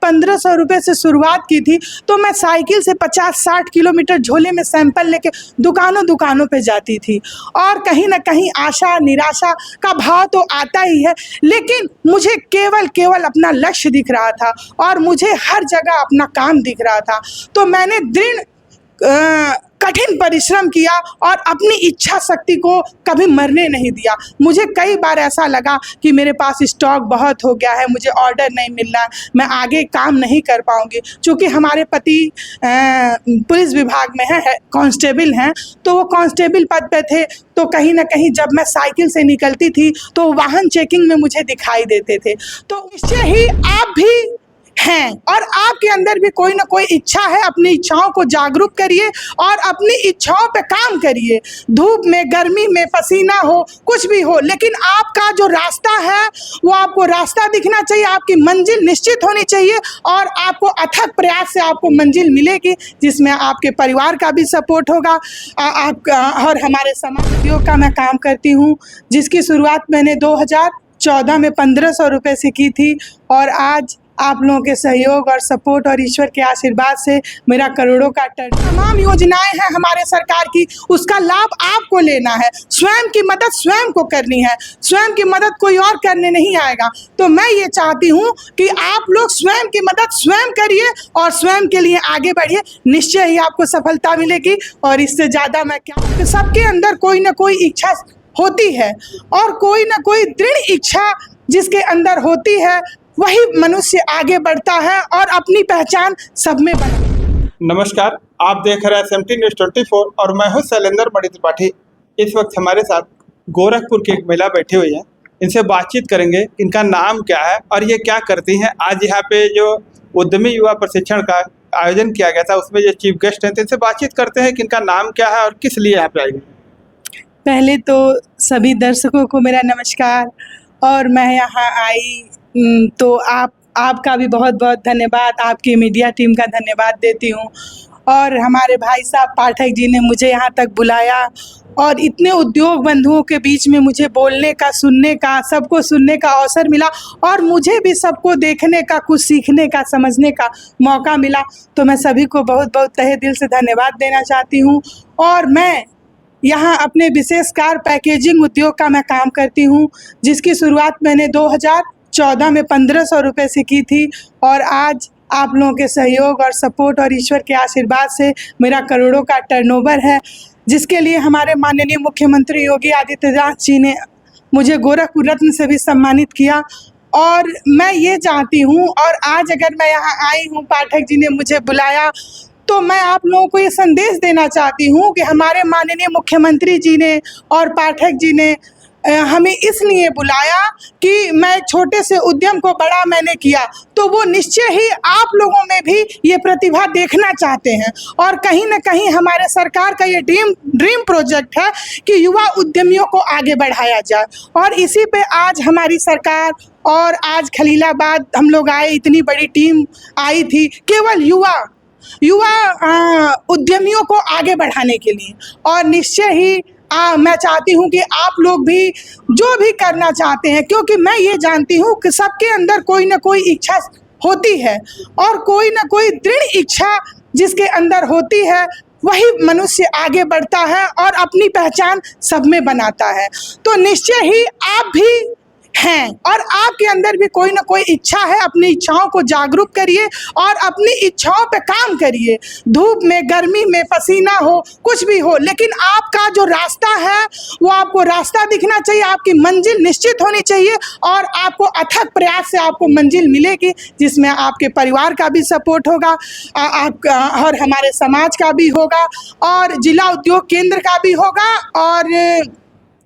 1500 रुपये से शुरुआत की थी, तो मैं साइकिल से 50-60 किलोमीटर झोले में सैंपल लेके दुकानों पे जाती थी। और कहीं ना कहीं आशा निराशा का भाव तो आता ही है, लेकिन मुझे केवल अपना लक्ष्य दिख रहा था और मुझे हर जगह अपना काम दिख रहा था। तो मैंने दृढ़ कठिन परिश्रम किया और अपनी इच्छा शक्ति को कभी मरने नहीं दिया। मुझे कई बार ऐसा लगा कि मेरे पास स्टॉक बहुत हो गया है, मुझे ऑर्डर नहीं मिल रहा है, मैं आगे काम नहीं कर पाऊंगी। क्योंकि हमारे पति पुलिस विभाग में है, कांस्टेबल हैं, तो वो कांस्टेबल पद पे थे। तो कहीं ना कहीं जब मैं साइकिल से निकलती थी तो वाहन चेकिंग में मुझे दिखाई देते थे। तो निश्चय ही आप भी हैं और आपके अंदर भी कोई ना कोई इच्छा है। अपनी इच्छाओं को जागरूक करिए और अपनी इच्छाओं पे काम करिए। धूप में, गर्मी में, पसीना हो, कुछ भी हो, लेकिन आपका जो रास्ता है वो आपको रास्ता दिखना चाहिए। आपकी मंजिल निश्चित होनी चाहिए और आपको अथक प्रयास से आपको मंजिल मिलेगी, जिसमें आपके परिवार का भी सपोर्ट होगा। आपका और हमारे समाज उद्योग का मैं काम करती हूँ, जिसकी शुरुआत मैंने 2014 में 1500 रुपये से की थी और आज आप लोगों के सहयोग और सपोर्ट और ईश्वर के आशीर्वाद से मेरा करोड़ों का टर्न। तमाम योजनाएं हैं हमारे सरकार की, उसका लाभ आपको लेना है। स्वयं की मदद स्वयं को करनी है, स्वयं की मदद कोई और करने नहीं आएगा। तो मैं ये चाहती हूँ कि आप लोग स्वयं की मदद स्वयं करिए और स्वयं के लिए आगे बढ़िए। निश्चय ही आपको सफलता मिलेगी। और इससे ज़्यादा मैं क्या, सबके अंदर कोई ना कोई इच्छा होती है और कोई ना कोई दृढ़ इच्छा जिसके अंदर होती है वही मनुष्य आगे बढ़ता है और अपनी पहचान सब में बना। नमस्कार, आप देख रहे हैं SMT News 24 और मैं हूं शैलेंद्र मणि त्रिपाठी। इस वक्त हमारे साथ गोरखपुर की एक महिला बैठी हुई है, इनसे बातचीत करेंगे। इनका नाम क्या है और ये क्या करती हैं। आज यहाँ पे जो उद्यमी युवा प्रशिक्षण का आयोजन किया गया था उसमें ये चीफ गेस्ट हैं, तो इनसे बातचीत करते हैं कि इनका नाम क्या है और किस लिए यहाँ पे आई। पहले तो सभी दर्शकों को मेरा नमस्कार। और मैं यहाँ आई तो आपका भी बहुत बहुत धन्यवाद, आपकी मीडिया टीम का धन्यवाद देती हूँ। और हमारे भाई साहब पाठक जी ने मुझे यहाँ तक बुलाया और इतने उद्योग बंधुओं के बीच में मुझे बोलने का, सुनने का, सबको सुनने का अवसर मिला और मुझे भी सबको देखने का, कुछ सीखने का, समझने का मौका मिला। तो मैं सभी को बहुत बहुत तहे दिल से धन्यवाद देना चाहती हूँ। और मैं यहाँ अपने विशेष कार पैकेजिंग उद्योग का मैं काम करती हूँ, जिसकी शुरुआत मैंने 2014 में 1500 रुपये से की थी और आज आप लोगों के सहयोग और सपोर्ट और ईश्वर के आशीर्वाद से मेरा करोड़ों का टर्नओवर है, जिसके लिए हमारे माननीय मुख्यमंत्री योगी आदित्यनाथ जी ने मुझे गोरखपुर रत्न से भी सम्मानित किया। और मैं ये चाहती हूँ, और आज अगर मैं यहाँ आई हूँ, पाठक जी ने मुझे बुलाया, तो मैं आप लोगों को ये संदेश देना चाहती हूँ कि हमारे माननीय मुख्यमंत्री जी ने और पाठक जी ने हमें इसलिए बुलाया कि मैं एक छोटे से उद्यम को बड़ा मैंने किया, तो वो निश्चय ही आप लोगों में भी ये प्रतिभा देखना चाहते हैं। और कहीं ना कहीं हमारे सरकार का ये ड्रीम प्रोजेक्ट है कि युवा उद्यमियों को आगे बढ़ाया जाए। और इसी पे आज हमारी सरकार और आज खलीलाबाद हम लोग आए, इतनी बड़ी टीम आई थी केवल युवा उद्यमियों को आगे बढ़ाने के लिए। और निश्चय ही मैं चाहती हूँ कि आप लोग भी जो भी करना चाहते हैं, क्योंकि मैं ये जानती हूँ कि सबके अंदर कोई ना कोई इच्छा होती है और कोई ना कोई दृढ़ इच्छा जिसके अंदर होती है वही मनुष्य आगे बढ़ता है और अपनी पहचान सब में बनाता है। तो निश्चय ही आप भी हैं और आपके अंदर भी कोई ना कोई इच्छा है। अपनी इच्छाओं को जागरूक करिए और अपनी इच्छाओं पे काम करिए। धूप में, गर्मी में, पसीना हो, कुछ भी हो, लेकिन आपका जो रास्ता है वो आपको रास्ता दिखना चाहिए। आपकी मंजिल निश्चित होनी चाहिए और आपको अथक प्रयास से आपको मंजिल मिलेगी, जिसमें आपके परिवार का भी सपोर्ट होगा, आपका और हमारे समाज का भी होगा और जिला उद्योग केंद्र का भी होगा और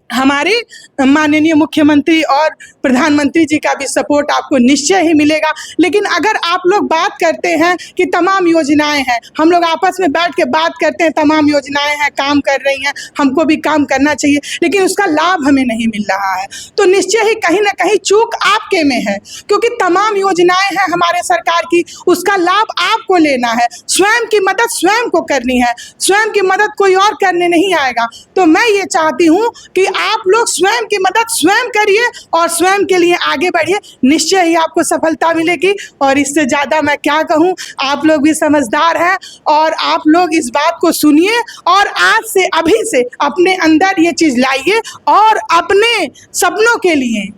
हमारे माननीय मुख्यमंत्री और प्रधानमंत्री जी का भी सपोर्ट आपको निश्चय ही मिलेगा। लेकिन अगर आप लोग बात करते हैं कि तमाम योजनाएं हैं, हम लोग आपस में बैठ के बात करते हैं, तमाम योजनाएं हैं, काम कर रही हैं, हमको भी काम करना चाहिए, लेकिन उसका लाभ हमें नहीं मिल रहा है, तो निश्चय ही कहीं ना कहीं चूक आपके में है। क्योंकि तमाम योजनाएं हैं हमारे सरकार की, उसका लाभ आपको लेना है। स्वयं की मदद स्वयं को करनी है, स्वयं की मदद कोई और करने नहीं आएगा। तो मैं ये चाहती हूँ कि आप लोग स्वयं की मदद स्वयं करिए और स्वयं के लिए आगे बढ़िए, निश्चय ही आपको सफलता मिलेगी। और इससे ज़्यादा मैं क्या कहूँ, आप लोग भी समझदार हैं और आप लोग इस बात को सुनिए और आज से अभी से अपने अंदर ये चीज़ लाइए और अपने सपनों के लिए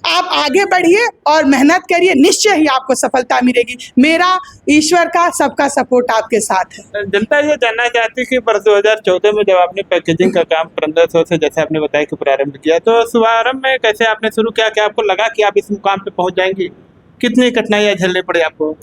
आप आगे बढ़िए और मेहनत करिए, निश्चय ही आपको सफलता मिलेगी। मेरा ईश्वर का सबका सपोर्ट आपके साथ है। जनता ये जानना चाहती है कि वर्ष 2014 में जब आपने पैकेजिंग का काम 1500 से, जैसे आपने बताया कि प्रारंभ किया, तो शुभारंभ में कैसे आपने शुरू किया? क्या आपको लगा कि आप इस मुकाम पे पहुंच जाएंगी? कितनी कठिनाइयां झेलनी पड़ी आपको?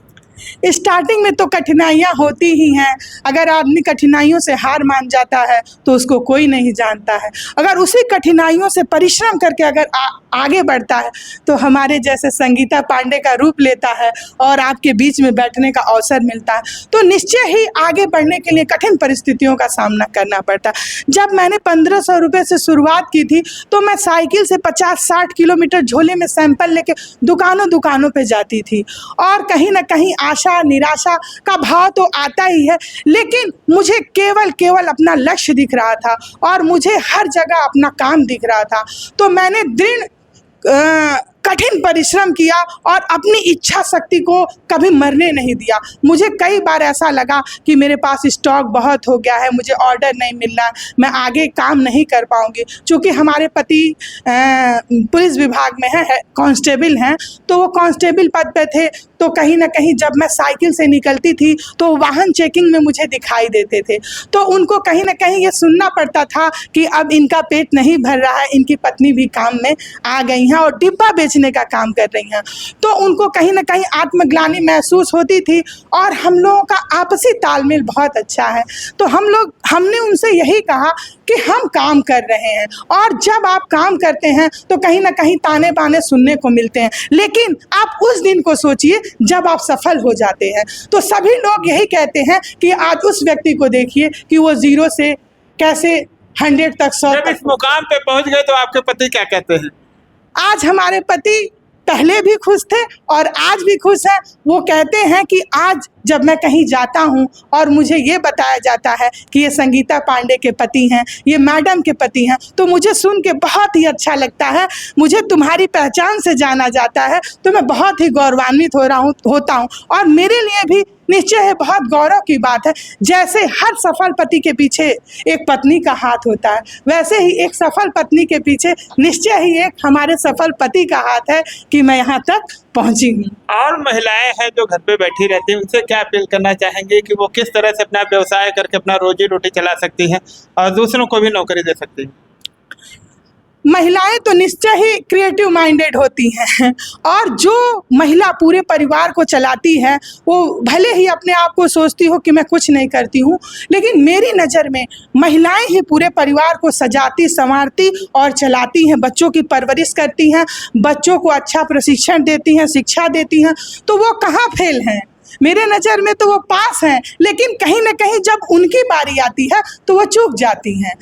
स्टार्टिंग में तो कठिनाइयाँ होती ही हैं। अगर आदमी कठिनाइयों से हार मान जाता है तो उसको कोई नहीं जानता है। अगर उसी कठिनाइयों से परिश्रम करके अगर आगे बढ़ता है तो हमारे जैसे संगीता पांडे का रूप लेता है और आपके बीच में बैठने का अवसर मिलता है, तो निश्चय ही आगे बढ़ने के लिए कठिन परिस्थितियों का सामना करना पड़ता है। जब मैंने 1500 रुपये से शुरुआत की थी तो मैं साइकिल से 50-60 किलोमीटर झोले में सैंपल लेके दुकानों पे जाती थी और कहीं ना कहीं आशा निराशा का भाव तो आता ही है, लेकिन मुझे केवल अपना लक्ष्य दिख रहा था और मुझे हर जगह अपना काम दिख रहा था। तो मैंने दृढ़ कठिन परिश्रम किया और अपनी इच्छा शक्ति को कभी मरने नहीं दिया। मुझे कई बार ऐसा लगा कि मेरे पास स्टॉक बहुत हो गया है, मुझे ऑर्डर नहीं मिल रहा, मैं आगे काम नहीं कर पाऊंगी। चूँकि हमारे पति पुलिस विभाग में है कांस्टेबल हैं, तो वो कांस्टेबल पद पे थे, तो कहीं ना कहीं जब मैं साइकिल से निकलती थी तो वाहन चेकिंग में मुझे दिखाई देते थे, तो उनको कहीं ना कहीं ये सुनना पड़ता था कि अब इनका पेट नहीं भर रहा है, इनकी पत्नी भी काम में आ गई हैं और डिब्बा बेचने का काम कर रही हैं। तो उनको कहीं ना कहीं आत्मग्लानि महसूस होती थी और हम लोगों का आपसी तालमेल बहुत अच्छा है। तो हमने उनसे यही कहा कि हम काम कर रहे हैं और जब आप काम करते हैं तो कहीं ना कहीं ताने बाने सुनने को मिलते हैं, लेकिन आप उस दिन को सोचिए जब आप सफल हो जाते हैं। तो सभी लोग यही कहते हैं कि आज उस व्यक्ति को देखिए कि वो 0 से कैसे 100 तक 100 जब इस मुकाम पे पहुंच गए तो आपके पति क्या कहते हैं? आज हमारे पति पहले भी खुश थे और आज भी खुश हैं। वो कहते हैं कि आज जब मैं कहीं जाता हूं और मुझे ये बताया जाता है कि ये संगीता पांडे के पति हैं, ये मैडम के पति हैं, तो मुझे सुन के बहुत ही अच्छा लगता है। मुझे तुम्हारी पहचान से जाना जाता है तो मैं बहुत ही गौरवान्वित होता हूँ और मेरे लिए भी निश्चय है बहुत गौरव की बात है। जैसे हर सफल पति के पीछे एक पत्नी का हाथ होता है, वैसे ही एक सफल पत्नी के पीछे निश्चय ही एक हमारे सफल पति का हाथ है कि मैं यहाँ तक पहुँची हूँ। और महिलाएं हैं जो घर पे बैठी रहती हैं, उनसे क्या अपील करना चाहेंगे कि वो किस तरह से अपना व्यवसाय करके अपना रोजी रोटी चला सकती हैं और दूसरों को भी नौकरी दे सकती हैं? महिलाएं तो निश्चय ही क्रिएटिव माइंडेड होती हैं और जो महिला पूरे परिवार को चलाती है वो भले ही अपने आप को सोचती हो कि मैं कुछ नहीं करती हूँ, लेकिन मेरी नज़र में महिलाएं ही पूरे परिवार को सजाती संवारती और चलाती हैं, बच्चों की परवरिश करती हैं, बच्चों को अच्छा प्रशिक्षण देती हैं, शिक्षा देती हैं। तो वो कहाँ फेल हैं? मेरे नज़र में तो वो पास हैं, लेकिन कहीं ना कहीं जब उनकी बारी आती है तो वो चूक जाती हैं।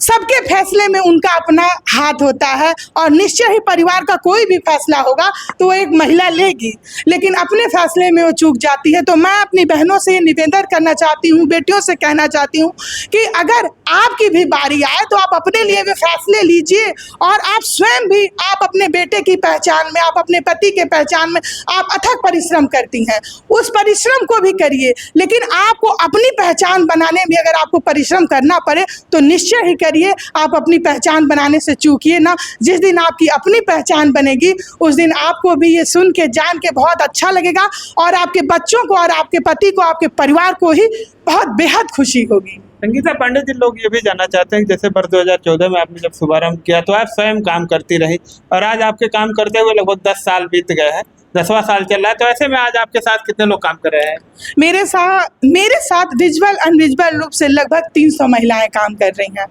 सबके फैसले में उनका अपना हाथ होता है और निश्चय ही परिवार का कोई भी फैसला होगा तो वो एक महिला लेगी, लेकिन अपने फैसले में वो चूक जाती है। तो मैं अपनी बहनों से निवेदन करना चाहती हूँ, बेटियों से कहना चाहती हूँ कि अगर आपकी भी बारी आए तो आप अपने लिए भी फैसले लीजिए और आप स्वयं भी आप अपने बेटे की पहचान में, आप अपने पति के पहचान में आप अथक परिश्रम करती हैं, उस परिश्रम को भी करिए, लेकिन आपको अपनी पहचान बनाने में अगर आपको परिश्रम करना पड़े तो निश्चय ही करिए। आप अपनी पहचान बनाने से चूकिए ना। जिस दिन आपकी अपनी पहचान बनेगी उस दिन आपको भी ये सुन के जान के बहुत अच्छा लगेगा और आपके बच्चों को और आपके पति को, आपके परिवार को ही बहुत बेहद खुशी होगी। संगीता पांडे जी, लोग ये भी जानना चाहते हैं कि जैसे वर्ष 2014 में आपने जब शुभारंभ किया तो आप स्वयं काम करती रही और आज आपके काम करते हुए लगभग 10 साल बीत गए हैं, 10वां साल चल रहा है, तो ऐसे में आज आपके साथ कितने लोग काम कर रहे हैं? मेरे साथ विजुअल अनविजुअल रूप से लगभग 300 महिलाएं काम कर रही हैं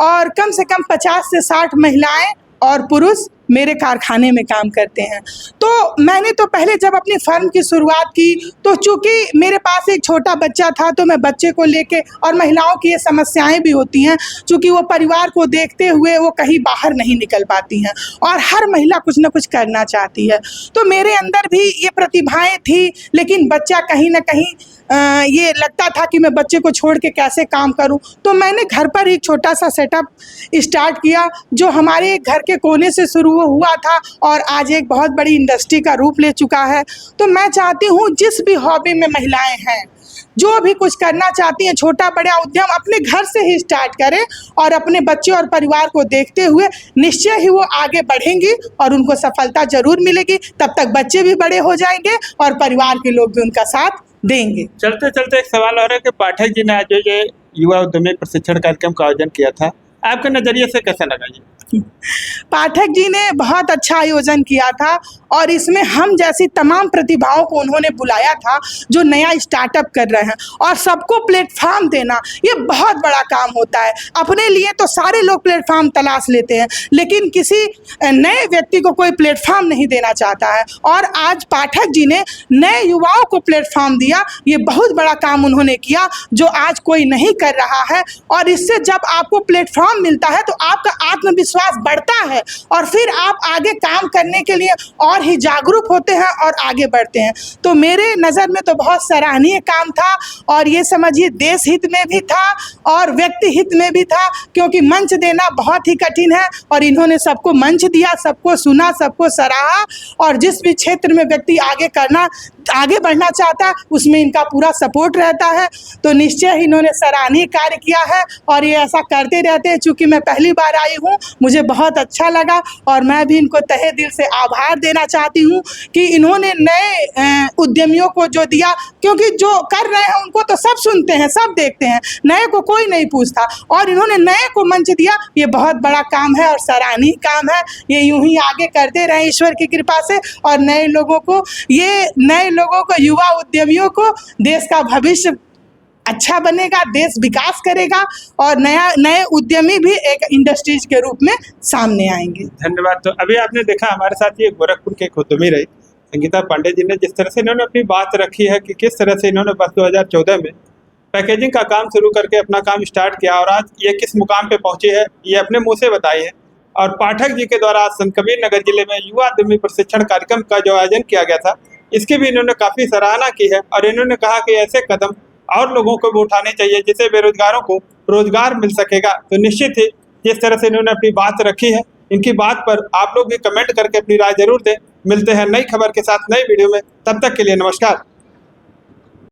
और कम से कम 50 से 60 महिलाएं और पुरुष मेरे कारखाने में काम करते हैं। तो मैंने तो पहले जब अपनी फर्म की शुरुआत की तो चूँकि मेरे पास एक छोटा बच्चा था तो मैं बच्चे को लेके, और महिलाओं की ये समस्याएं भी होती हैं चूँकि वो परिवार को देखते हुए वो कहीं बाहर नहीं निकल पाती हैं और हर महिला कुछ ना कुछ करना चाहती है। तो मेरे अंदर भी ये प्रतिभाएं थी, लेकिन बच्चा कहीं ना कहीं ये लगता था कि मैं बच्चे को छोड़ के कैसे काम करूं, तो मैंने घर पर एक छोटा सा सेटअप स्टार्ट किया जो हमारे घर के कोने से शुरू हुआ था और आज एक बहुत बड़ी इंडस्ट्री का रूप ले चुका है। तो मैं चाहती हूं जिस भी हॉबी में महिलाएं हैं, जो भी कुछ करना चाहती हैं, छोटा बड़ा उद्यम अपने घर से ही स्टार्ट करें और अपने बच्चे और परिवार को देखते हुए निश्चय ही वो आगे बढ़ेंगी और उनको सफलता जरूर मिलेगी। तब तक बच्चे भी बड़े हो जाएंगे और परिवार के लोग भी उनका साथ देंगे। चलते चलते एक सवाल और है कि पाठक जी ने आज जो ये युवा उद्यमी प्रशिक्षण कार्यक्रम का आयोजन किया था, आपके नजरिए से कैसा लगा ये? पाठक जी ने बहुत अच्छा आयोजन किया था और इसमें हम जैसी तमाम प्रतिभाओं को उन्होंने बुलाया था जो नया स्टार्टअप कर रहे हैं, और सबको प्लेटफॉर्म देना ये बहुत बड़ा काम होता है। अपने लिए तो सारे लोग प्लेटफॉर्म तलाश लेते हैं, लेकिन किसी नए व्यक्ति को कोई प्लेटफॉर्म नहीं देना चाहता है, और आज पाठक जी ने नए युवाओं को प्लेटफॉर्म दिया। ये बहुत बड़ा काम उन्होंने किया जो आज कोई नहीं कर रहा है, और इससे जब आपको प्लेटफॉर्म मिलता है तो आपका आत्मविश्वास बढ़ता है और फिर आप आगे काम करने के लिए और ही जागरूक होते हैं और आगे बढ़ते हैं। तो मेरे नज़र में तो बहुत सराहनीय काम था, और ये समझिए देश हित में भी था और व्यक्ति हित में भी था, क्योंकि मंच देना बहुत ही कठिन है और इन्होंने सबको मंच दिया, सबको सुना, सबको सराहा, और जिस भी क्षेत्र में व्यक्ति आगे बढ़ना चाहता है उसमें इनका पूरा सपोर्ट रहता है। तो निश्चय ही इन्होंने सराहनीय कार्य किया है और ये ऐसा करते रहते हैं। चूँकि मैं पहली बार आई हूँ, मुझे बहुत अच्छा लगा और मैं भी इनको तहे दिल से आभार देना चाहती हूँ कि इन्होंने नए उद्यमियों को जो दिया, क्योंकि जो कर रहे हैं उनको तो सब सुनते हैं, सब देखते हैं, नए को कोई नहीं पूछता, और इन्होंने नए को मंच दिया। ये बहुत बड़ा काम है और सराहनीय काम है। ये यूं ही आगे करते रहें ईश्वर की कृपा से, और नए लोगों को युवा उद्यमियों को देश का भविष्य अच्छा बनेगा, देश विकास करेगा और नए उद्यमी भी एक इंडस्ट्रीज के रूप में सामने आएंगे। धन्यवाद। तो अभी आपने देखा हमारे साथ ये गोरखपुर के एक उद्यमी रही संगीता पांडे जी ने, जिस तरह से इन्होंने अपनी बात रखी है कि किस तरह से इन्होंने वर्ष 2014 में पैकेजिंग का काम शुरू करके अपना काम स्टार्ट किया और आज ये किस मुकाम पे पहुंची है ये अपने मुंह से बताई है। और पाठक जी के द्वारा संत कबीर नगर जिले में युवा उद्यमी प्रशिक्षण कार्यक्रम का जो आयोजन किया गया था, इसकी भी इन्होंने काफ़ी सराहना की है और इन्होंने कहा कि ऐसे कदम और लोगों को भी उठाने चाहिए जिससे बेरोजगारों को रोजगार मिल सकेगा। तो निश्चित ही जिस तरह से इन्होंने अपनी बात रखी है, इनकी बात पर आप लोग भी कमेंट करके अपनी राय जरूर दें। मिलते हैं नई खबर के साथ नई वीडियो में, तब तक के लिए नमस्कार।